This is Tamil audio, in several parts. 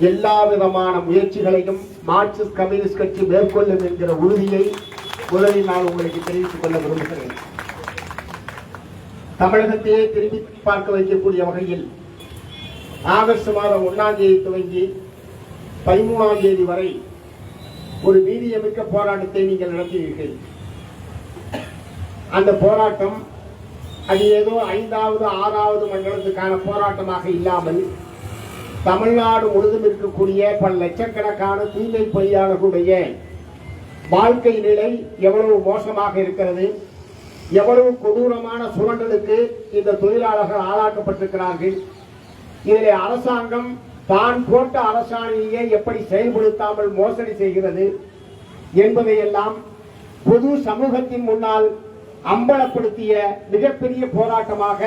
எல்லா விதமான முயற்சிகளையும் மார்க்சிஸ்ட் கம்யூனிஸ்ட் கட்சி மேற்கொள்ளும் என்கிற உறுதியை முதலில் நான் உங்களுக்கு தெரிவித்துக் கொள்ள விரும்புகிறேன். தமிழகத்தையே திரும்பி பார்க்க வைக்கக்கூடிய வகையில் ஆகஸ்ட் மாதம் 1ஆம் தேதி துவங்கி 13ஆம் தேதி வரை ஒரு வீரியமிக்க போராட்டத்தை நீங்கள் நடத்தினீர்கள். அந்த போராட்டம் அது ஏதோ 5வது 6வது மண்டலத்துக்கான போராட்டமாக இல்லாமல் தமிழ்நாடு முழுதும் இருக்கக்கூடிய பல லட்சக்கணக்கான தூய்மை பணியாளர்களுடைய வாழ்க்கை நிலை எவ்வளவு மோசமாக இருக்கிறது, எவ்வளவு கொடூரமான சுரண்டலுக்கு இந்த தொழிலாளர்கள் ஆளாக்கப்பட்டிருக்கிறார்கள், இதில் அரசாங்கம் தான் போட்ட அரசாணையை எப்படி செயல்படுத்தாமல் மோசடி செய்கிறது என்பதையெல்லாம் பொது சமூகத்தின் முன்னால் அம்பலப்படுத்திய மிகப்பெரிய போராட்டமாக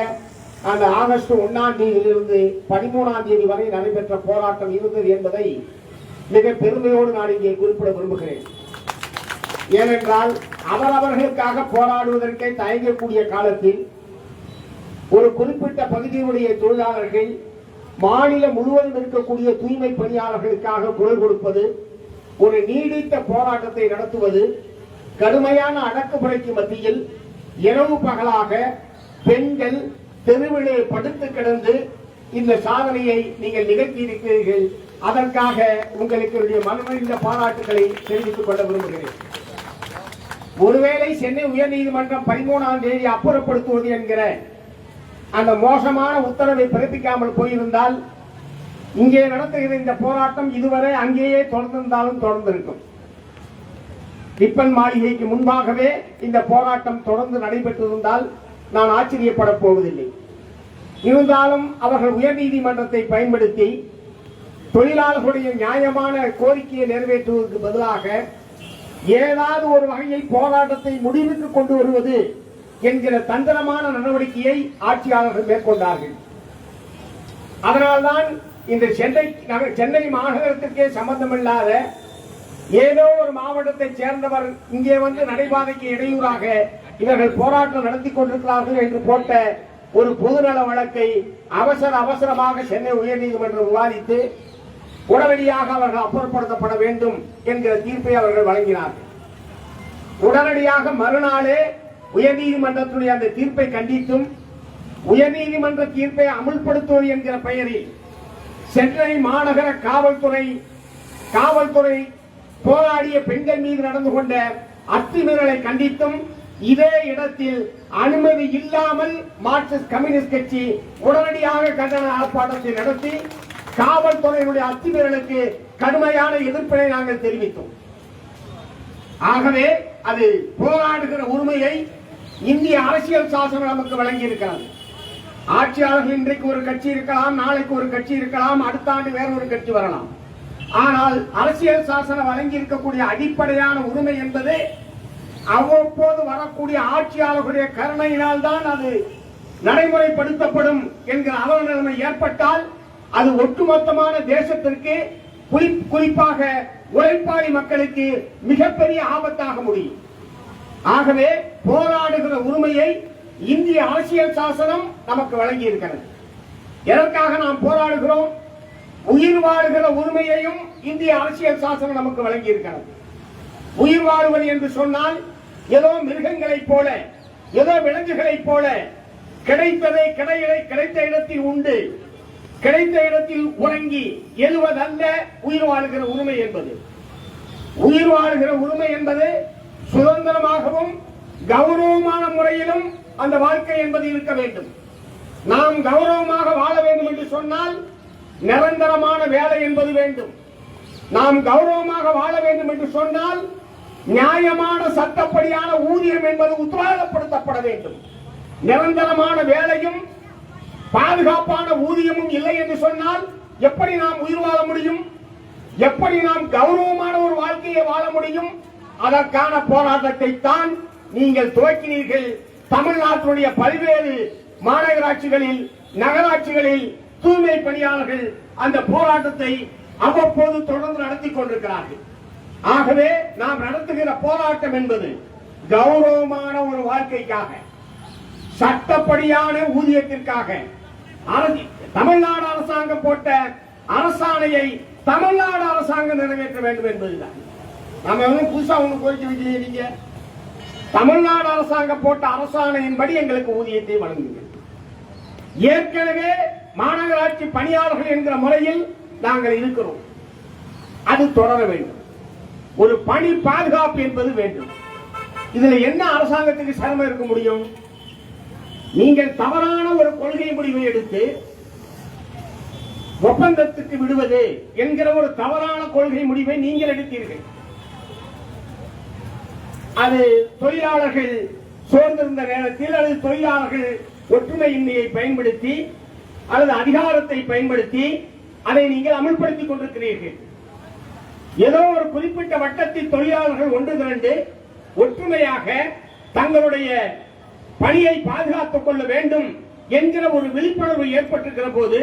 அந்த ஆகஸ்ட் 1ஆம் தேதியிலிருந்து 13ஆம் தேதி வரை நடைபெற்ற போராட்டம் இருந்தது என்பதை மிக பெருமையோடு நான் இங்கே குறிப்பிட விரும்புகிறேன். ஏனென்றால் அவரவர்களுக்காக போராடுவதற்கே தயங்கக்கூடிய காலத்தில் ஒரு குறிப்பிட்ட பகுதியுடைய தொழிலாளர்கள் மாநிலம் முழுவதும் இருக்கக்கூடிய தூய்மை பணியாளர்களுக்காக குரல் கொடுப்பது, ஒரு நீடித்த போராட்டத்தை நடத்துவது, கடுமையான அடக்குமுறைக்கு மத்தியில் இரவு பகலாக பெண்கள் தெருவிலே படுத்து கிடந்து இந்த சாதனையை நீங்கள் நிகழ்த்தியிருக்கிறீர்கள். அதற்காக உங்களுக்கு மனமார்ந்த பாராட்டுகளை தெரிவித்துக் கொள்ள விரும்புகிறேன். ஒருவேளை சென்னை உயர்நீதிமன்றம் 13ஆம் தேதி அப்புறப்படுத்துவது என்கிற அந்த மோசமான உத்தரவை பிறப்பிக்காமல் போயிருந்தால் இங்கே நடத்துகிற இந்த போராட்டம் இதுவரை அங்கேயே தொடர்ந்திருந்தாலும் தொடர்ந்திருக்கும். ரிப்பன் மாளிகைக்கு முன்பாகவே இந்த போராட்டம் தொடர்ந்து நடைபெற்றிருந்தால் நான் ஆச்சரியப்பட போவதில்லை. இருந்தாலும் அவர்கள் உயர்நீதிமன்றத்தை பயன்படுத்தி தொழிலாளர்களுடைய நியாயமான கோரிக்கையை நிறைவேற்றுவதற்கு பதிலாக ஏதாவது ஒரு வகையில் போராட்டத்தை முடிவுக்கு கொண்டு வருவது என்கிற தந்திரமான நடவடிக்கையை ஆட்சியாளர்கள் மேற்கொண்டார்கள். அதனால்தான் இந்த சென்னை மாநகரத்திற்கே சம்பந்தமில்லாத ஏதோ ஒரு மாவட்டத்தை சேர்ந்தவர் இங்கே வந்து நடைபாதைக்கு இடையூறாக இவர்கள் போராட்டம் நடத்தி கொண்டிருக்கிறார்கள் என்று போட்ட ஒரு பொதுநல வழக்கை அவசரமாக சென்னை உயர்நீதிமன்றம் விவாதித்து உடனடியாக அவர்கள் அப்புறப்படுத்தப்பட வேண்டும் என்கிற தீர்ப்பை அவர்கள் வழங்கினார்கள். உடனடியாக மறுநாளே உயர்நீதிமன்றத்துடைய அந்த தீர்ப்பை கண்டித்தும் உயர்நீதிமன்ற தீர்ப்பை அமுல்படுத்துவது என்கிற பெயரில் சென்னை மாநகர காவல்துறை போராடிய பெண்கள் மீது நடந்து கொண்ட அத்துமீறலை கண்டித்தும் இதே இடத்தில் அனுமதி இல்லாமல் மார்க்சிஸ்ட் கம்யூனிஸ்ட் கட்சி உடனடியாக கண்டன ஆர்ப்பாட்டத்தை நடத்தி காவல்துறையினுடைய அத்துமீறலுக்கு கடுமையான எதிர்ப்பினை நாங்கள் தெரிவித்தோம். ஆகவே அது போராடுகிற உரிமையை இந்திய அரசியல் சாசனம் நமக்கு வழங்கி இருக்கிறது. ஆட்சியாளர்கள் இன்றைக்கு ஒரு கட்சி இருக்கலாம், நாளைக்கு ஒரு கட்சி இருக்கலாம், அடுத்த ஆண்டு வேற ஒரு கட்சி வரலாம். ஆனால் அரசியல் சாசனம் வழங்கி இருக்கக்கூடிய அடிப்படையான உரிமை என்பது அவ்வப்போது வரக்கூடிய ஆட்சியாளர்களுடைய கருணையினால் தான் அது நடைமுறைப்படுத்தப்படும் என்கிற அவலநிலைமை ஏற்பட்டால் அது ஒட்டுமொத்தமான தேசத்திற்கு குறிப்பாக உழைப்பாளி மக்களுக்கு மிகப்பெரிய ஆபத்தாக முடியும். ஆகவே போராடுகிற உரிமையை இந்திய அரசியல் சாசனம் நமக்கு வழங்கி இருக்கிறது. எதற்காக நாம் போராடுகிறோம்? உயிர் வாழுகிற உரிமையையும் இந்திய அரசியல் சாசனம் நமக்கு வழங்கி இருக்கிறது. உயிர் வாழுவது என்று சொன்னால் ஏதோ மிருகங்களைப் போல, ஏதோ விலங்குகளைப் போல கிடைத்த இடத்தில் உண்டு, கிடைத்த இடத்தில் உறங்கி எழுவதல்ல உயிர் வாழுகிற உரிமை என்பது. உயிர் வாழுகிற உரிமை என்பது சுதந்திரமாகவும் கௌரவமான முறையிலும் அந்த வாழ்க்கை என்பது இருக்க வேண்டும். நாம் கௌரவமாக வாழ வேண்டும் என்று சொன்னால் நிரந்தரமான வேலை என்பது வேண்டும். நாம் கௌரவமாக வாழ வேண்டும் என்று சொன்னால் நியாயமான சட்டப்படியான ஊதியம் என்பது உத்தரவாதப்படுத்தப்பட வேண்டும். நிரந்தரமான வேலையும் பாதுகாப்பான ஊதியமும் இல்லை என்று சொன்னால் எப்படி நாம் உயிர் வாழ முடியும்? எப்படி நாம் கௌரவமான ஒரு வாழ்க்கையை வாழ முடியும்? அதற்கான போராட்டத்தை தான் நீங்கள் துவக்கினீர்கள். தமிழ்நாட்டினுடைய பல்வேறு மாநகராட்சிகளில், நகராட்சிகளில் தூய்மை பணியாளர்கள் அந்த போராட்டத்தை அவ்வப்போது தொடர்ந்து நடத்தி கொண்டிருக்கிறார்கள். ஆகவே நாம் நடத்துகிற போராட்டம் என்பது கௌரவமான ஒரு வாழ்க்கைக்காக, சட்டப்படியான ஊதியத்திற்காக, தமிழ்நாடு அரசாங்கம் போட்ட அரசாணையை தமிழ்நாடு அரசாங்கம் நிறைவேற்ற வேண்டும் என்பதுதான். நம்ம ஒன்றும் புதுசா ஒண்ணு கோரிக்கை வைக்கலையே. நீங்க தமிழ்நாடு அரசாங்கம் போட்ட அரசாணையின்படி எங்களுக்கு ஊதியத்தை வழங்குங்கள். ஏற்கனவே மாநகராட்சி பணியாளர்கள் என்கிற முறையில் நாங்கள் இருக்கிறோம். அது தொடர வேண்டும். ஒரு பணி பாதுகாப்பு என்பது வேண்டும். இதுல என்ன அரசாங்கத்துக்கு சிரமம் இருக்க முடியும்? நீங்கள் தவறான ஒரு கொள்கை முடிவை எடுத்து ஒப்பந்தத்துக்கு விடுவது என்கிற ஒரு தவறான கொள்கை முடிவை நீங்கள் எடுத்தீர்கள். அது தொழிலாளர்கள் சோர்ந்திருந்த நேரத்தில் அல்லது தொழிலாளர்கள் ஒற்றுமையின்மையை பயன்படுத்தி அல்லது அதிகாரத்தை பயன்படுத்தி அதை நீங்கள் அமல்படுத்திக் கொண்டிருக்கிறீர்கள். ஏதோ ஒரு குறிப்பிட்ட வட்டத்தில் தொழிலாளர்கள் ஒன்று திரண்டு ஒற்றுமையாக தங்களுடைய பணியை பாதுகாத்துக் கொள்ள வேண்டும் என்கிற ஒரு விழிப்புணர்வு ஏற்பட்டிருக்கிற போது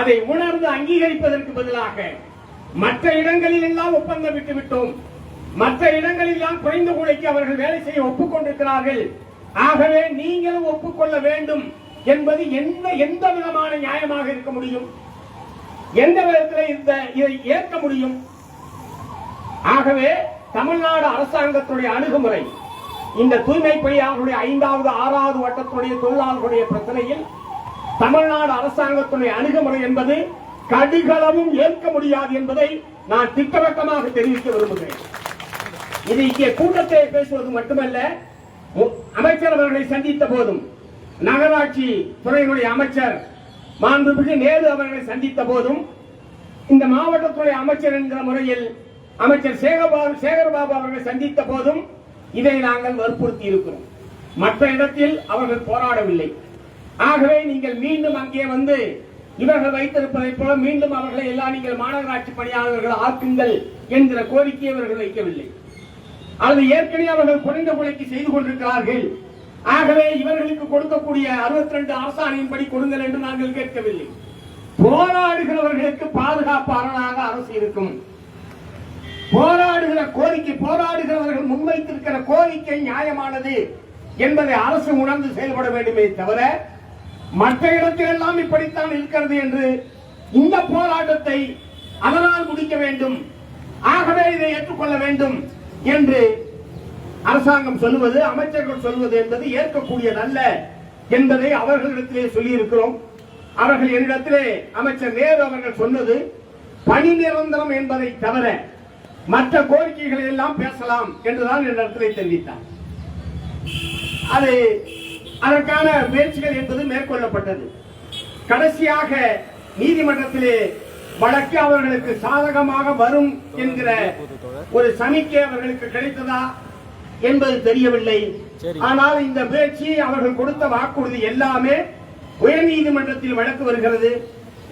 அதை உணர்ந்து அங்கீகரிப்பதற்கு பதிலாக மற்ற இடங்களில் எல்லாம் ஒப்பந்தம் விட்டுவிட்டோம், மற்ற இடங்களில் எல்லாம் குறைந்த கூலிக்கு அவர்கள் வேலை செய்ய ஒப்புக்கொண்டிருக்கிறார்கள், ஆகவே நீங்களும் ஒப்புக்கொள்ள வேண்டும் என்பது எந்த விதமான நியாயமாக இருக்க முடியும்? எந்த விதத்தில் இதை ஏற்க முடியும்? ஆகவே தமிழ்நாடு அரசாங்கத்துடைய அணுகுமுறை இந்த தூய்மை பணியாளர்களுடைய 5வது 6வது வட்டத்துடைய தொழிலாளர்களுடைய பிரச்சனையில் தமிழ்நாடு அரசாங்கத்துடைய அணுகுமுறை என்பது கடுகளவும் ஏற்க முடியாது என்பதை நான் திட்டவட்டமாக தெரிவிக்க விரும்புகிறேன். இது இங்கே கூட்டத்தை பேசுவது மட்டுமல்ல, அமைச்சர் அவர்களை சந்தித்த போதும் நகராட்சி துறையினுடைய அமைச்சர் மாண்புமிகு நேரு அவர்களை சந்தித்த போதும் இந்த மாவட்டத்துறை அமைச்சர் என்கிற முறையில் அமைச்சர் சேகர்பாபு அவர்களை சந்தித்த போதும் இதை நாங்கள் வற்புறுத்தி இருக்கிறோம். மற்ற இடத்தில் அவர்கள் போராடவில்லை. ஆகவே நீங்கள் மீண்டும் அங்கே வந்து இவர்கள் வைத்திருப்பதை போல மீண்டும் அவர்களை எல்லாம் நீங்கள் மாநகராட்சி பணியாளர்கள் ஆக்குங்கள் என்கிற கோரிக்கையை அவர்கள் வைக்கவில்லை. அல்லது ஏற்கனவே அவர்கள் குறைந்த விலைக்கு செய்து கொண்டிருக்கிறார்கள், ஆகவே இவர்களுக்கு கொடுக்கக்கூடிய 62 அரசாணையின்படி கொடுங்கள் என்று நாங்கள் கேட்கவில்லை. போராடுகிறவர்களுக்கு பாதுகாப்பு அரணாக அரசு இருக்கும். போராடுகிறவர்கள் முன்வைத்திருக்கிற கோரிக்கை நியாயமானது என்பதை அரசு உணர்ந்து செயல்பட வேண்டுமே தவிர மற்ற இடத்திலெல்லாம் இப்படித்தான் இருக்கிறது என்று இந்த போராட்டத்தை அதனால் முடிக்க வேண்டும், ஆகவே இதை ஏற்றுக்கொள்ள வேண்டும் என்று அரசாங்கம் சொல்லுவது, அமைச்சர்கள் சொல்வது என்பது ஏற்கக்கூடியதல்ல என்பதை அவர்களிடத்திலே சொல்லியிருக்கிறோம். அவர்கள் என்னிடத்திலே அமைச்சர் நேரு அவர்கள் சொன்னது பணி நிரந்தரம் என்பதை தவிர மற்ற கோரிக்கைகளை எல்லாம் பேசலாம் என்றுதான் என்னிடத்திலே தெரிவித்தார். அதற்கான முயற்சிகள் என்பது மேற்கொள்ளப்பட்டது. கடைசியாக நீதிமன்றத்திலே வழக்கு அவர்களுக்கு சாதகமாக வரும் என்கிற ஒரு சமிக்கை அவர்களுக்கு கிடைத்ததா என்பது தெரியவில்லை. ஆனால் இந்த முயற்சி அவர்கள் கொடுத்த வாக்குறுதி எல்லாமே உயர்நீதிமன்றத்தில் வழக்கு வருகிறது,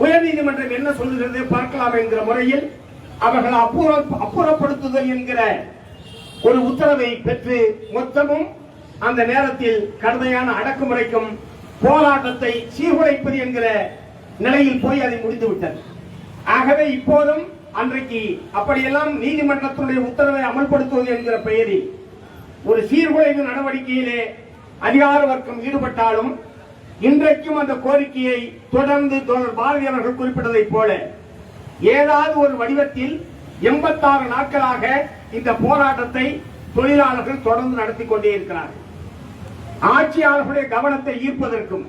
உயர்நீதிமன்றம் என்ன சொல்லுகிறது பார்க்கலாம் என்கிற முறையில் அவர்கள் அப்புறப்படுத்துதல் என்கிற ஒரு உத்தரவை பெற்று மொத்தமும் அந்த நேரத்தில் கடுமையான அடக்குமுறைக்கும் போராட்டத்தை சீர்குலைப்பது என்கிற நிலையில் போய் அதை முடித்துவிட்டது. ஆகவே இப்போதும் அன்றைக்கு அப்படியெல்லாம் நீதிமன்றத்தினுடைய உத்தரவை அமல்படுத்துவது என்கிற பெயரில் ஒரு சீர்குலைவு நடவடிக்கையிலே அதிகார வர்க்கம் ஈடுபட்டாலும் இன்றைக்கும் அந்த கோரிக்கையை தொடர்ந்து பாரதி அவர்கள் குறிப்பிட்டதைப் போல ஏதாவது ஒரு வடிவத்தில் 86 நாட்களாக இந்த போராட்டத்தை தொழிலாளர்கள் தொடர்ந்து நடத்தி கொண்டே இருக்கிறார்கள். ஆட்சியாளர்களுடைய கவனத்தை ஈர்ப்பதற்கும்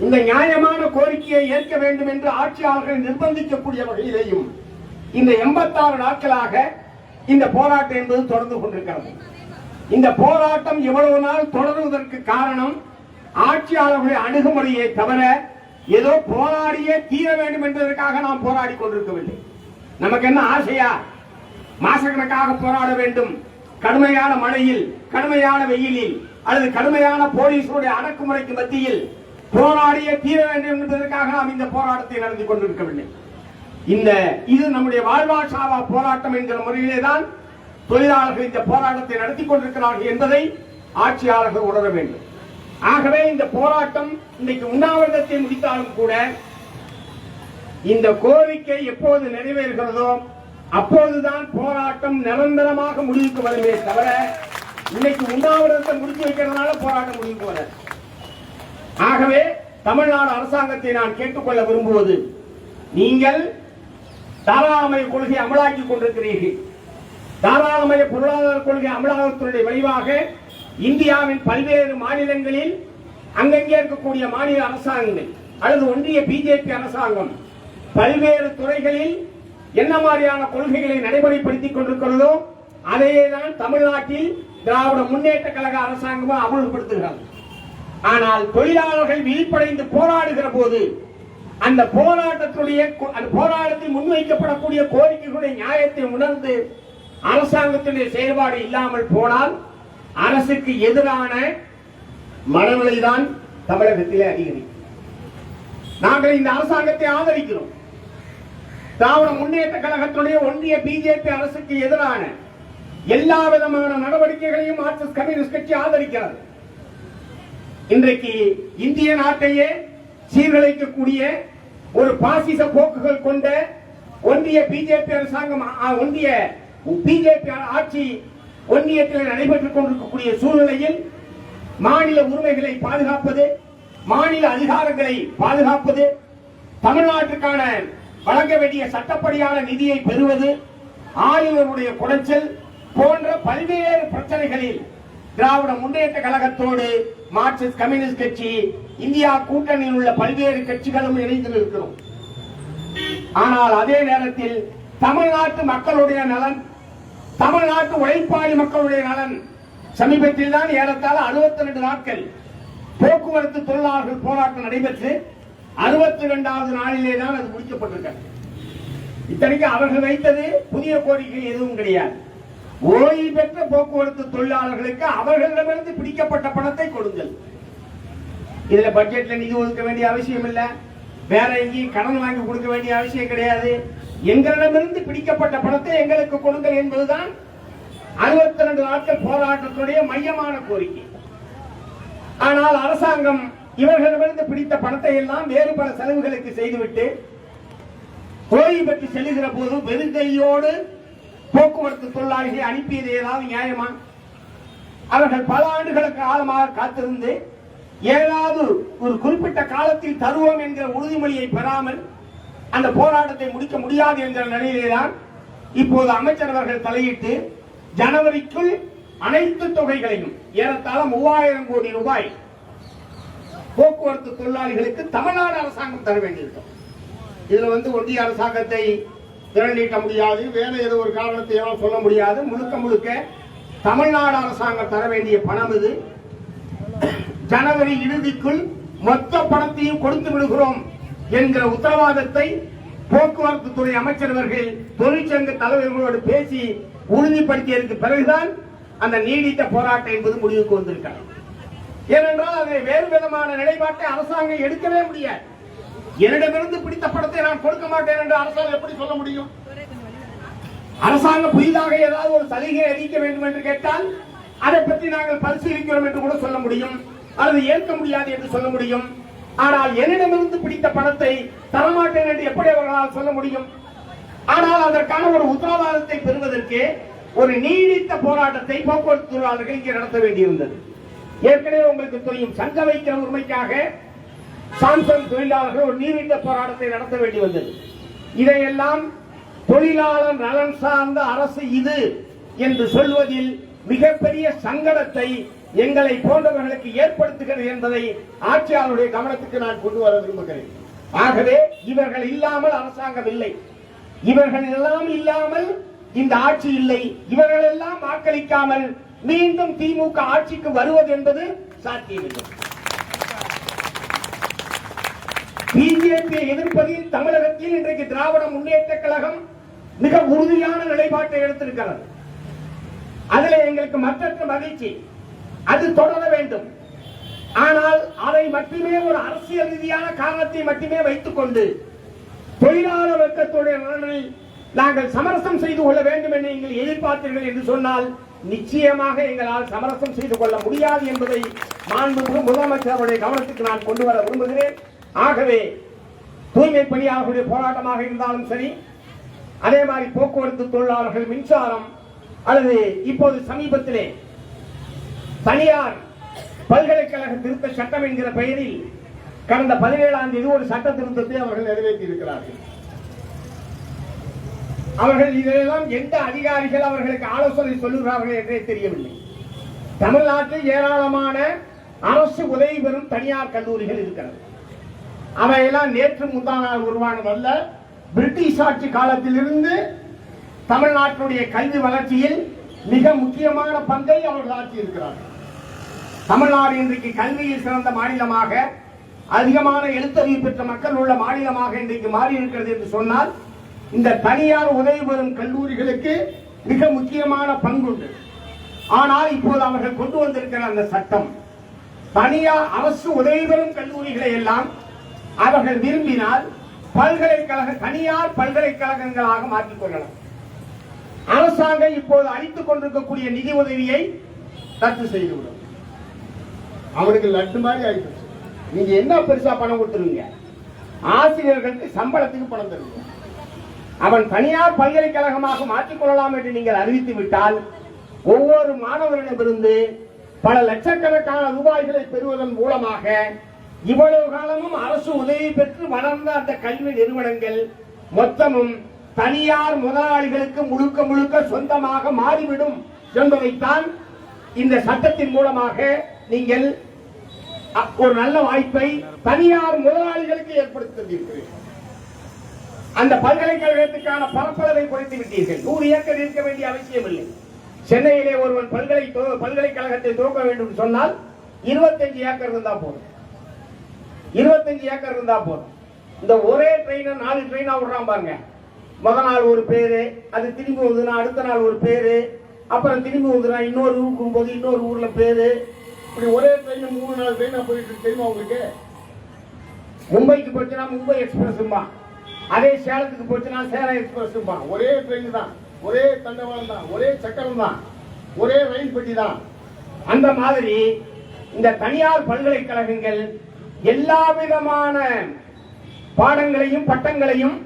இந்த நியாயமான கோரிக்கையை ஏற்க வேண்டும் என்று ஆட்சியாளர்களை நிர்பந்திக்கக்கூடிய வகையிலேயும் இந்த 86 நாட்களாக இந்த போராட்டம் என்பது தொடர்ந்து கொண்டிருக்கிறது. இந்த போராட்டம் இவ்வளவு நாள் தொடருவதற்கு காரணம் ஆட்சியாளர்களுடைய அணுகுமுறையை தவிர ஏதோ போராடியே தீர வேண்டும் என்பதற்காக நாம் போராடி கொண்டிருக்கவில்லை. நமக்கு என்ன ஆசையா மாசக்கணக்காக போராட வேண்டும், கடுமையான மழையில், கடுமையான வெயிலில் அல்லது கடுமையான போலீசுடைய அடக்குமுறைக்கு மத்தியில் போராடியே தீர வேண்டும் என்பதற்காக நாம் இந்த போராட்டத்தை நடத்தி கொண்டிருக்கவில்லை. இது நம்முடைய வாழ்வாசாவா போராட்டம் என்கிற முறையிலே தான் தொழிலாளர்கள் இந்த போராட்டத்தை நடத்தி கொண்டிருக்கிறார்கள் என்பதை ஆட்சியாளர்கள் உணர வேண்டும். ஆகவே இந்த போராட்டம் இன்னைக்கு உண்ணாவிரதத்தை முடித்தாலும் கூட இந்த கோரிக்கை எப்போது நிறைவேறுகிறதோ அப்போதுதான் போராட்டம் நிரந்தரமாக முடிவுக்கு வருமே தவிர இன்னைக்கு உண்ணாவிரதத்தை முடித்து வைக்கிறதுனால போராட்டம் முடிவுக்கு வர. ஆகவே தமிழ்நாடு அரசாங்கத்தை நான் கேட்டுக்கொள்ள விரும்புவது, நீங்கள் தாராளமய கொள்கை அமலாக்கி கொண்டிருக்கிறீர்கள். தாராளமய பொருளாதார கொள்கை அமலாக்கத்தினுடைய விளைவாக இந்தியாவின் பல்வேறு மாநிலங்களில் அங்கங்கே இருக்கக்கூடிய மாநில அரசாங்கங்கள் அல்லது ஒன்றிய பிஜேபி அரசாங்கம் பல்வேறு துறைகளில் என்ன மாதிரியான கொள்கைகளை நடைமுறைப்படுத்திக் கொண்டிருக்கிறதோ அதையேதான் தமிழ்நாட்டில் திராவிட முன்னேற்ற கழக அரசாங்கமும் அமல்படுத்துகிறது. ஆனால் தொழிலாளர்கள் விழிப்படைந்து போராடுகிற போது அந்த போராட்டத்தில் முன்வைக்கப்படக்கூடிய கோரிக்கைகளுடைய நியாயத்தை உணர்ந்து அரசாங்கத்தினுடைய செயல்பாடு இல்லாமல் போனால் அரசுக்கு எதிரான மனநிலைதான் தமிழகத்திலே அதிகரிக்கும். நாங்கள் இந்த அரசாங்கத்தை ஆதரிக்கிறோம். திராவிட முன்னேற்ற கழகத்துடைய ஒன்றிய பிஜேபி அரசுக்கு எதிரான எல்லா விதமான நடவடிக்கைகளையும் மார்க்சிஸ்ட் கம்யூனிஸ்ட் கட்சி ஆதரிக்கிறது. இன்றைக்கு இந்திய நாட்டையே சீர்குலைக்கக்கூடிய ஒரு பாசிச போக்குகள் கொண்ட ஒன்றிய பிஜேபி அரசாங்கம், ஒன்றிய பிஜேபி ஆட்சி ஒன்றியத்தில் நடைபெற்றுக் கொண்டிருக்கக்கூடிய சூழ்நிலையில் மாநில உரிமைகளை பாதுகாப்பது, மாநில அதிகாரங்களை பாதுகாப்பது, தமிழ்நாட்டுக்கான வழங்க வேண்டிய சட்டப்படியான நிதியை பெறுவது, ஆளுநருடைய குடைச்சல் போன்ற பல்வேறு பிரச்சனைகளில் திராவிட முன்னேற்ற கழகத்தோடு மார்க்சிஸ்ட் கம்யூனிஸ்ட் கட்சி, இந்தியா கூட்டணியில் உள்ள பல்வேறு கட்சிகளும் இணைந்து நிற்கிறோம். ஆனால் அதே நேரத்தில் தமிழ்நாட்டு மக்களுடைய நலன், தமிழ்நாட்டு உழைப்பாளி மக்களுடைய நலன், சமீபத்தில் தான் ஏறத்தாழ 62 நாட்கள் போக்குவரத்து தொழிலாளர்கள் போராட்டம் நடைபெற்று 62வது நாளிலே தான் அது முடிக்கப்பட்டிருக்கிறது. இத்தனைக்கு அவர்கள் வைத்தது புதிய கோரிக்கை எதுவும் கிடையாது. ஓய்வு பெற்ற போக்குவரத்து தொழிலாளர்களுக்கு அவர்களிடமிருந்து பிடிக்கப்பட்ட பணத்தை கொடுங்கள். இதுல பட்ஜெட்ல நிதி ஒதுக்க வேண்டிய அவசியம் இல்ல, வேற எங்கேயும் கடன் வாங்கி கொடுக்க வேண்டிய அவசியம் கிடையாது. எங்களிடமிருந்து பிடிக்கப்பட்ட பணத்தை எங்களுக்கு கொடுங்கள் என்பதுதான் 62 நாட்கள் போராட்டத்துடைய மையமான கோரிக்கை. ஆனால் அரசாங்கம் இவர்களிடமிருந்து பிடித்த பணத்தை எல்லாம் வேறு பல செலவுகளுக்கு செய்துவிட்டு ஓய்வு பெற்று செல்லுகிற போது வெறுங்கையோடு போக்குவரத்து தொழிலாளிகளை அனுப்பியது ஏதாவது நியாயமா? அவர்கள் பல ஆண்டுகளுக்கு காலமாக காத்திருந்து ஏதாவது ஒரு குறிப்பிட்ட காலத்தில் தருவோம் என்கிற உறுதிமொழியை பெறாமல் அந்த போராட்டத்தை முடிக்க முடியாது என்கிற நிலையிலேதான் இப்போது அமைச்சர் அவர்கள் தலையிட்டு ஜனவரிக்குள் அனைத்து தொகைகளையும் ஏறத்தாழ 3000 கோடி ரூபாய் போக்குவரத்து தொழிலாளிகளுக்கு தமிழ்நாடு அரசாங்கம் தர வேண்டியிருக்கும். இதுல ஒன்றிய அரசாங்கத்தை திறனீட்ட முடியாது, வேற ஏதோ ஒரு காரணத்தை சொல்ல முடியாது. முழுக்க முழுக்க தமிழ்நாடு அரசாங்கம் தர வேண்டிய பணம் இது. ஜனவரி இறுதிக்குள் மொத்த பணத்தையும் கொடுத்து விடுகிறோம் என்கிற உத்தரவாதத்தை போக்குவரத்து துறை அமைச்சர்கள் தொழிற்சங்க தலைவர்களோடு பேசி உறுதிப்படுத்தியதற்கு பிறகுதான் அந்த நீடித்த போராட்டம் என்பது முடிவுக்கு வந்திருக்கிறது. ஏனென்றால் அதை வேறு விதமான நிலைப்பாட்டை அரசாங்கம் எடுக்கவே முடியாது. என்னிடமிருந்து பிடித்த பணத்தை நான் கொடுக்க மாட்டேன் என்று அரசாங்கம் எப்படி சொல்ல முடியும்? அரசாங்கம் புதிதாக ஏதாவது ஒரு சலுகை அறிவிக்க வேண்டும் என்று கேட்டால் அதை பற்றி நாங்கள் பரிசீலிக்கிறோம் என்று கூட சொல்ல முடியும், அல்லது ஏற்க முடியாது என்று சொல்ல முடியும். ஆனால் என்னிடமிருந்து பிடித்த பணத்தை தரமாட்டேன் என்று எப்படி அவர்களால் சொல்ல முடியும்? ஆனால் அதற்கான ஒரு உத்தரவாதத்தை பெறுவதற்கு ஒரு நீடித்த போராட்டத்தை போக்குவரத்து தொழிலாளர்கள் இங்கே நடத்த வேண்டியிருந்தது. ஏற்கனவே உங்களுக்கு தெரியும், சங்க வைக்கிற உரிமைக்காக சாம்சங் தொழிலாளர்கள் ஒரு நீடித்த போராட்டத்தை நடத்த வேண்டி வந்தது. இதையெல்லாம் தொழிலாளர் நலன் சார்ந்த அரசு இது என்று சொல்வதில் மிகப்பெரிய சங்கடத்தை எங்களை போன்றவர்களுக்கு ஏற்படுத்துகிறது என்பதை ஆட்சியாளருடைய கவனத்துக்கு நான் கொண்டு வர விரும்புகிறேன். ஆகவே இவர்கள் இல்லாமல் அரசாங்கம் இல்லை, இவர்கள் எல்லாம் இல்லாமல் இந்த ஆட்சி இல்லை, இவர்கள் எல்லாம் வாக்களிக்காமல் மீண்டும் திமுக ஆட்சிக்கு வருவது என்பது சாத்தியமில்லை. பிஜேபியை எதிர்ப்பதில் தமிழகத்தில் இன்றைக்கு திராவிட முன்னேற்ற கழகம் மிக உறுதியான நிலைப்பாட்டை எடுத்திருக்கிறது. அதில் எங்களுக்கு மற்றற்ற மகிழ்ச்சி. அது தொடர வேண்டும். ஆனால் அதை மட்டுமே ஒரு அரசியல் ரீதியான காரணத்தை மட்டுமே வைத்துக் கொண்டு தொழிலாளர் வர்க்கத்துடைய நலனில் நாங்கள் சமரசம் செய்து கொள்ள வேண்டும் என்று நீங்கள் எதிர்பார்த்தீர்கள் என்று சொன்னால் நிச்சயமாக எங்களால் சமரசம் செய்து கொள்ள முடியாது என்பதை மாண்புமிகு முதலமைச்சருடைய கவனத்துக்கு நான் கொண்டு வர விரும்புகிறேன். ஆகவே தூய்மை பணியாளர்களுடைய போராட்டமாக இருந்தாலும் சரி, அதே மாதிரி போக்குவரத்து தொழிலாளர்கள் மின்சாரம், அல்லது இப்போது சமீபத்திலே தனியார் பல்கலைக்கழக திருத்த சட்டம் என்கிற பெயரில் கடந்த 17ஆம் தேதி ஒரு சட்ட திருத்தத்தை அவர்கள் நிறைவேற்றி இருக்கிறார்கள். அவர்கள் இதெல்லாம் எந்த அதிகாரிகள் அவர்களுக்கு ஆலோசனை சொல்லுகிறார்கள் என்றே தெரியவில்லை. தமிழ்நாட்டில் ஏராளமான அரசு உதவி பெறும் தனியார் கல்லூரிகள் இருக்கிறது. அவையெல்லாம் நேற்று முந்தா நாள் உருவானதல்ல. பிரிட்டிஷ் ஆட்சி காலத்திலிருந்து தமிழ்நாட்டுடைய கல்வி வளர்ச்சியில் மிக முக்கியமான பங்கை அவர்கள் ஆட்சி இருக்கிறார்கள். தமிழ்நாடு இன்றைக்கு கல்வியில் சிறந்த மாநிலமாக, அதிகமான எழுத்தறிவு பெற்ற மக்கள் உள்ள மாநிலமாக இன்றைக்கு மாறி இருக்கிறது என்று சொன்னால் இந்த தனியார் உதவி பெறும் கல்லூரிகளுக்கு மிக முக்கியமான பங்குண்டு. ஆனால் இப்போது அவர்கள் கொண்டு வந்திருக்கிற அந்த சட்டம், தனியார் அரசு உதவி பெறும் கல்லூரிகளை எல்லாம் அவர்கள் விரும்பினால் தனியார் பல்கலைக்கழகங்களாக மாற்றிக் கொள்ளலாம். அரசாங்கம் இப்போது அளித்துக் கொண்டிருக்கக்கூடிய நிதி உதவியை ரத்து செய்துவிடும். அவனுக்கு லட்டு மாதிரி ஆயிடுச்சு. நீங்க என்ன பெருசா பணம் கொடுத்துருவீங்க? ஆசிரியர்களுக்கு சம்பளத்துக்கு பணம் தருவீங்க. அவன் தனியார் பல்கலைக்கழகமாக மாற்றிக்கொள்ளலாம் என்று நீங்கள் அறிவித்து விட்டால் ஒவ்வொரு மாணவரிடமிருந்து பல லட்சக்கணக்கான ரூபாய்களை பெறுவதன் மூலமாக இவ்வளவு காலமும் அரசு உதவி பெற்று வளர்ந்த அந்த கல்வி நிறுவனங்கள் மொத்தமும் தனியார் முதலாளிகளுக்கு முழுக்க முழுக்க சொந்தமாக மாறிவிடும் என்பதைத்தான் இந்த சட்டத்தின் மூலமாக நீங்கள் ஒரு நல்ல வாய்ப்பை தனியார் முதலாளிகளுக்கு ஏற்படுத்தியிருக்கிறீர்கள். அந்த பல்கலைக்கழகத்துக்கான பரப்பளவை குறைத்து விட்டீர்கள். 100 ஏக்கர் இருக்க வேண்டிய அவசியம் இல்லை. சென்னையிலே ஒருவன் பல்கலைக்கழகத்தை துவக்க வேண்டும் சொன்னால் 25 ஏக்கர் இருந்தா போதும். 25 ஏக்கர் இருந்தா போதும். இந்த ஒரே ட்ரெயினை 4 ட்ரெயினா விடுறான் பாருங்க. முத நாள் ஒரு பேரு, அது திரும்பி வந்ததுன்னா அடுத்த நாள் ஒரு பேரு, அப்புறம் திரும்பி வந்ததுன்னா இன்னொரு ஊருக்கு போது இன்னொரு ஊர்ல பேரு, இப்படி ஒரே ட்ரெயின் 3-4 ட்ரெயினா போயிட்டு தெரியுமா உங்களுக்கு? மும்பைக்கு போச்சுன்னா மும்பை எக்ஸ்பிரஸ், அதே சேலத்துக்கு போச்சுன்னா சேலம் எக்ஸ்பிரஸ். ஒரே ட்ரெயின் தான், ஒரே தண்டவாளம் தான், ஒரே சக்கரம் தான், ஒரே ரயில் பெட்டி தான். அந்த மாதிரி இந்த தனியார் பல்கலைக்கழகங்கள் எல்லா விதமான பாடங்களையும் பட்டங்களையும்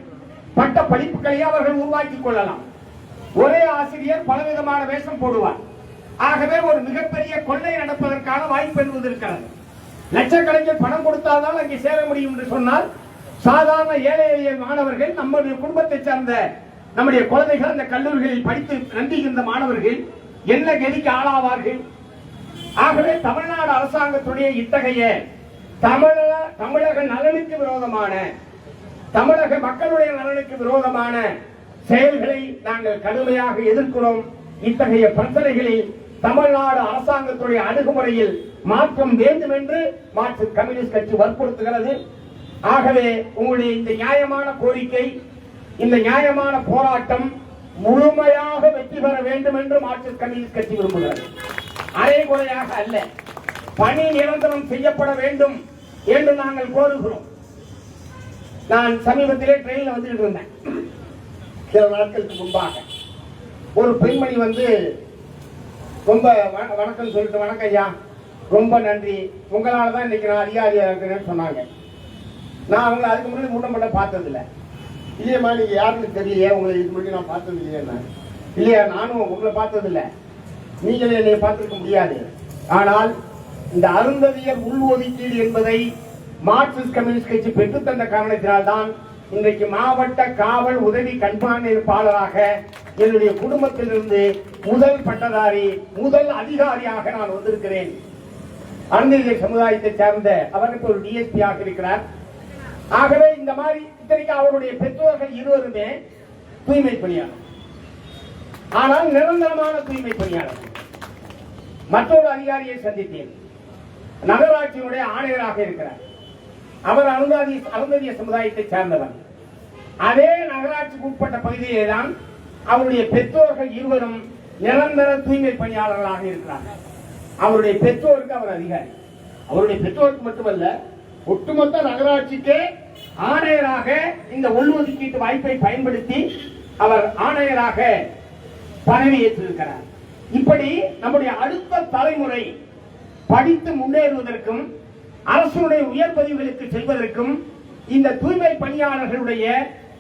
பட்ட படிப்புகளையும் அவர்கள் உருவாக்கிக் கொள்ளலாம். ஒரே ஆசிரியர் பலவிதமான வேஷம் போடுவார். ஆகவே ஒரு மிகப்பெரிய கொள்ளை நடப்பதற்கான வாய்ப்பு என்பது இருக்கிறது. லட்சக்கணக்கில் பணம் கொடுத்தால்தான் அங்கே சேர முடியும் என்று சொன்னால் சாதாரண ஏழை எளிய மாணவர்கள், நம்முடைய குடும்பத்தை சார்ந்த நம்முடைய குழந்தைகள் அந்த கல்லூரிகளில் படித்து நம்பிக்கின்ற மாணவர்கள் என்ன கதிக்கு ஆளாவார்கள்? ஆகவே தமிழ்நாடு அரசாங்கத்துடைய இத்தகைய தமிழக நலனுக்கு விரோதமான, தமிழக மக்களுடைய நலனுக்கு விரோதமான செயல்களை நாங்கள் கடுமையாக எதிர்க்கிறோம். இத்தகைய பிரச்சனைகளில் தமிழ்நாடு அரசாங்கத்துடைய அணுகுமுறையில் மாற்றம் வேண்டும் என்று மார்க்சிஸ்ட் கம்யூனிஸ்ட் கட்சி வற்புறுத்துகிறது. ஆகவே உங்களுடைய இந்த நியாயமான கோரிக்கை, இந்த நியாயமான போராட்டம் முழுமையாக வெற்றி பெற வேண்டும் என்று மார்க்சிஸ்ட் கம்யூனிஸ்ட் கட்சி விரும்புகிறது. அரைகுறையாக அல்ல, பணி நிரந்தரம் செய்யப்பட வேண்டும் என்று நாங்கள் கோருகிறோம். நான் சமீபத்திலே ட்ரெயின்ல வந்துட்டு இருந்தேன். சில நாட்களுக்கு முன்பாக ஒரு பெண்மணி வந்து ரொம்ப வணக்கம் சொல்லிட்டு, வணக்கம் ஐயா, ரொம்ப நன்றி, உங்களால தான் இன்னைக்கு நான் அதிகாரியா இருக்கிறேன்னு சொன்னாங்க. நான் அவங்களை அதுக்கு முன்னாடி முன்னம்பட பார்த்தது இல்லை. இல்லையம்மா நீங்க யாருன்னு தெரியலையே, உங்களை இதுக்கு முன்னாடி நான் பார்த்தது இல்லையா? இல்லையா, நானும் உங்களை பார்த்தது இல்லை, நீங்களே என்னை பார்த்திருக்க முடியாது. ஆனால் இந்த அருந்ததியர் உள் ஒதுக்கீடு என்பதை மார்க்சிஸ்ட் கம்யூனிஸ்ட் கட்சி பெற்றுத்தந்த காரணத்தினால்தான் இன்றைக்கு மாவட்ட காவல் உதவி கண்காணிப்பாளராக என்னுடைய குடும்பத்திலிருந்து முதல் பட்டதாரி, முதல் அதிகாரியாக நான் வந்திருக்கிறேன். அருந்ததியர் சமுதாயத்தை சார்ந்த அவருக்கு ஒரு டிஎஸ்பி ஆக இருக்கிறார். ஆகவே இந்த மாதிரி இத்தனைக்கு அவருடைய பெற்றோர்கள் இருவருமே தூய்மை பணியாளர், ஆனால் நிரந்தரமான தூய்மை பணியாளர். மற்றொரு அதிகாரியை சந்தித்தேன், நகராட்சியினுடைய ஆணையராக இருக்கிறார். அவர் அருந்ததிய சமுதாயத்தை சார்ந்தவர். அதே நகராட்சிக்கு உட்பட்ட பகுதியிலே தான் அவருடைய பெற்றோர்கள் இருவரும் நிரந்தர தூய்மை பணியாளர்களாக இருக்கிறார்கள். அவருடைய பெற்றோருக்கு அவர் அதிகாரி. அவருடைய பெற்றோருக்கு மட்டுமல்ல, ஒட்டுமொத்த நகராட்சிக்கு ஆணையராக இந்த உள்ஒதுக்கீட்டு வாய்ப்பை பயன்படுத்தி அவர் ஆணையராக பதவியேற்றிருக்கிறார். இப்படி நம்முடைய அடுத்த தலைமுறை படித்து முன்னேறுவதற்கும் அரசுடைய உயர் பதவிகளுக்கு செல்வதற்கும் இந்த தூய்மை பணியாளர்களுடைய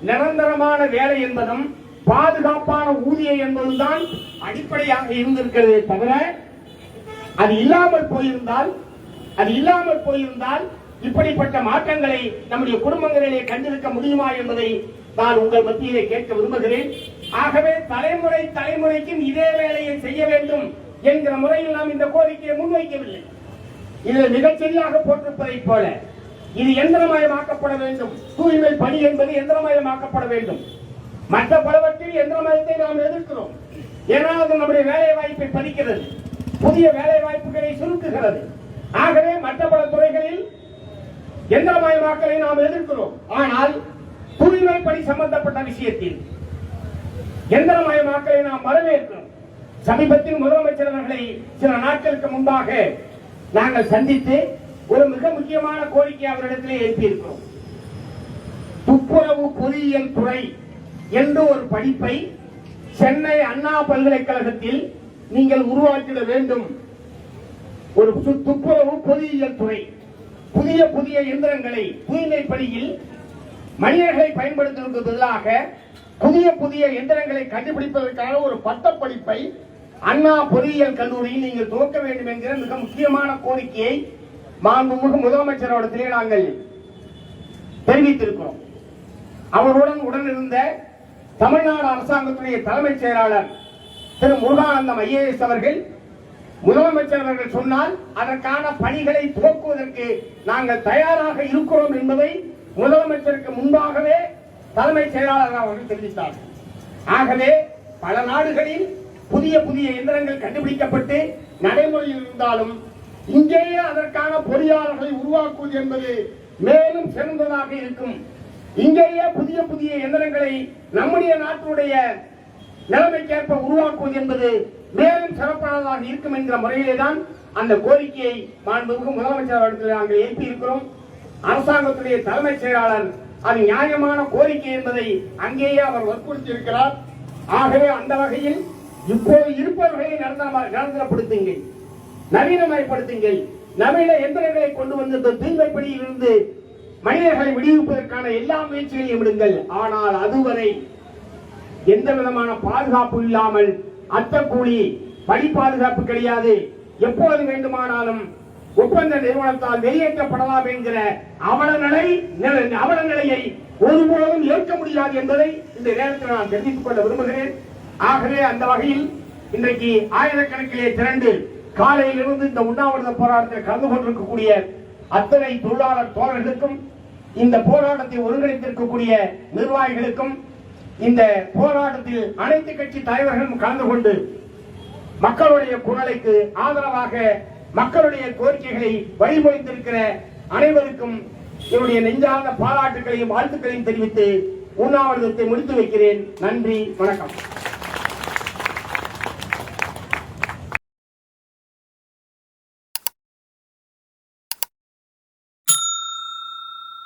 நிரந்தரமான வேலை என்பதும் பாதுகாப்பான ஊதியம் என்பதுதான் அடிப்படையாக இருந்திருக்கிறது. தவிர அது இல்லாமல் போயிருந்தால் இப்படிப்பட்ட மாற்றங்களை நம்முடைய குடும்பங்களிலே கண்டிருக்க முடியுமா என்பதை நான் உங்கள் மத்தியிலே கேட்க விரும்புகிறேன். ஆகவே தலைமுறை தலைமுறைக்கும் இதே வேலையை செய்ய வேண்டும் என்கிற முறையில் நாம் இந்த கோரிக்கையை முன்வைக்கவில்லை. இதில் மிகச்சரியாக போட்டிருப்பதை போல இது எந்திரமயமாக்கப்பட வேண்டும். தூய்மை பணி என்பது எந்திரமயமாக்கப்பட வேண்டும். மற்ற பலவற்றில் எந்திரமயத்தை நாம் எதிர்க்கிறோம். ஏனால் அது நம்முடைய வேலை வாய்ப்பை பறிக்கிறது, புதிய வேலை வாய்ப்புகளை சுருக்குகிறது. ஆகவே மற்ற பல துறைகளில் எந்திரமயமாக்கலை நாம் எதிர்க்கிறோம். ஆனால் தூய்மை பணி சம்பந்தப்பட்ட விஷயத்தில் எந்திரமயமாக்கலை நாம் வரவேற்கிறோம். சமீபத்தில் முதலமைச்சர் அவர்களை சில நாட்களுக்கு முன்பாக நாங்கள் சந்தித்து ஒரு மிக முக்கியமான கோரிக்கை அவரிடத்திலே எழுப்பியிருக்கிறோம். துப்புரவு பொறியியல் துறை என்று ஒரு படிப்பை சென்னை அண்ணா பல்கலைக்கழகத்தில் நீங்கள் உருவாக்கிட வேண்டும். ஒரு துப்புரவு பொறியியல் துறை, புதிய புதிய இயந்திரங்களை தூய்மை பணியில் மனிதர்களை பயன்படுத்துவதற்கு பதிலாக புதிய புதிய இயந்திரங்களை கண்டுபிடிப்பதற்கான ஒரு பட்டப்படிப்பை அண்ணா பொறியியல் கல்லூரியில் நீங்கள் துவக்க வேண்டும் என்கிற மிக முக்கியமான கோரிக்கையை மாண்புமிகு முதலமைச்சரிடத்திலே நாங்கள் தெரிவித்திருக்கிறோம். அவருடன் உடனிருந்த தமிழ்நாடு அரசாங்கத்துடைய தலைமைச் செயலாளர் திரு முருகானந்தம் ஐஏஎஸ் அவர்கள் முதலமைச்சர் அவர்கள் சொன்னால் அதற்கான பணிகளை துவக்குவதற்கு நாங்கள் தயாராக இருக்கிறோம் என்பதை முதலமைச்சருக்கு முன்பாகவே தலைமைச் செயலாளர் அவர்கள் தெரிவித்தார்கள். ஆகவே பல நாடுகளில் புதிய புதிய இயந்திரங்கள் கண்டுபிடிக்கப்பட்டு நடைமுறையில் இருந்தாலும் இங்கேயே அதற்கான பொறியாளர்களை உருவாக்குவது என்பது மேலும் சிறந்ததாக இருக்கும். இங்கேயே புதிய புதிய இயந்திரங்களை நம்முடைய நாட்டுடைய நிலைமைக்கேற்ப உருவாக்குவது என்பது மேலும் சிறப்பானதாக இருக்கும் என்கிற முறையிலே தான் அந்த கோரிக்கையை மாண்புமிகு முதலமைச்சர் அவர்கள் நாங்கள் எழுப்பி இருக்கிறோம். அரசாங்கத்துடைய தலைமைச் செயலாளர் அது நியாயமான கோரிக்கை என்பதை அங்கேயே அவர் வற்புறுத்தி இருக்கிறார். ஆகவே அந்த வகையில் இப்போது இருப்பவர்களை நிரந்தரப்படுத்துங்கள், நவீனமயப்படுத்துங்கள், நவீன எந்திரங்களை கொண்டு வந்து தூய்மை பணியில் இருந்து மனிதர்களை விடுவிப்பதற்கான எல்லா முயற்சிகளையும் விடுங்கள். ஆனால் அதுவரை எந்த விதமான பாதுகாப்பு இல்லாமல் அத்தக்கூலி பணி பாதுகாப்பு கிடையாது, எப்போது வேண்டுமானாலும் ஒப்பந்த நிறுவனத்தால் வெளியேற்றப்படலாம் என்கிற அவல நிலையை ஒருபோதும் ஏற்க முடியாது என்பதை இந்த நேரத்தில் நான் தெரிவித்துக் கொள்ள விரும்புகிறேன். ஆகவே அந்த வகையில் இன்றைக்கு ஆயிரக்கணக்கிலே திரண்டு காலையிலிருந்து இந்த உண்ணாவிரத போராட்டத்தில் கலந்து கொண்டிருக்கக்கூடிய அத்தனை தொழிலாளர் தோழர்களுக்கும், இந்த போராட்டத்தை ஒருங்கிணைத்திருக்கக்கூடிய நிர்வாகிகளுக்கும், இந்த போராட்டத்தில் அனைத்து கட்சி தலைவர்களும் கலந்து கொண்டு மக்களுடைய குரலுக்கு ஆதரவாக மக்களுடைய கோரிக்கைகளை வழிமொழிந்திருக்கிற அனைவருக்கும் என்னுடைய நெஞ்சார்ந்த பாராட்டுகளையும் வாழ்த்துக்களையும் தெரிவித்து உண்ணாவிரதத்தை முடித்து வைக்கிறேன். நன்றி, வணக்கம்.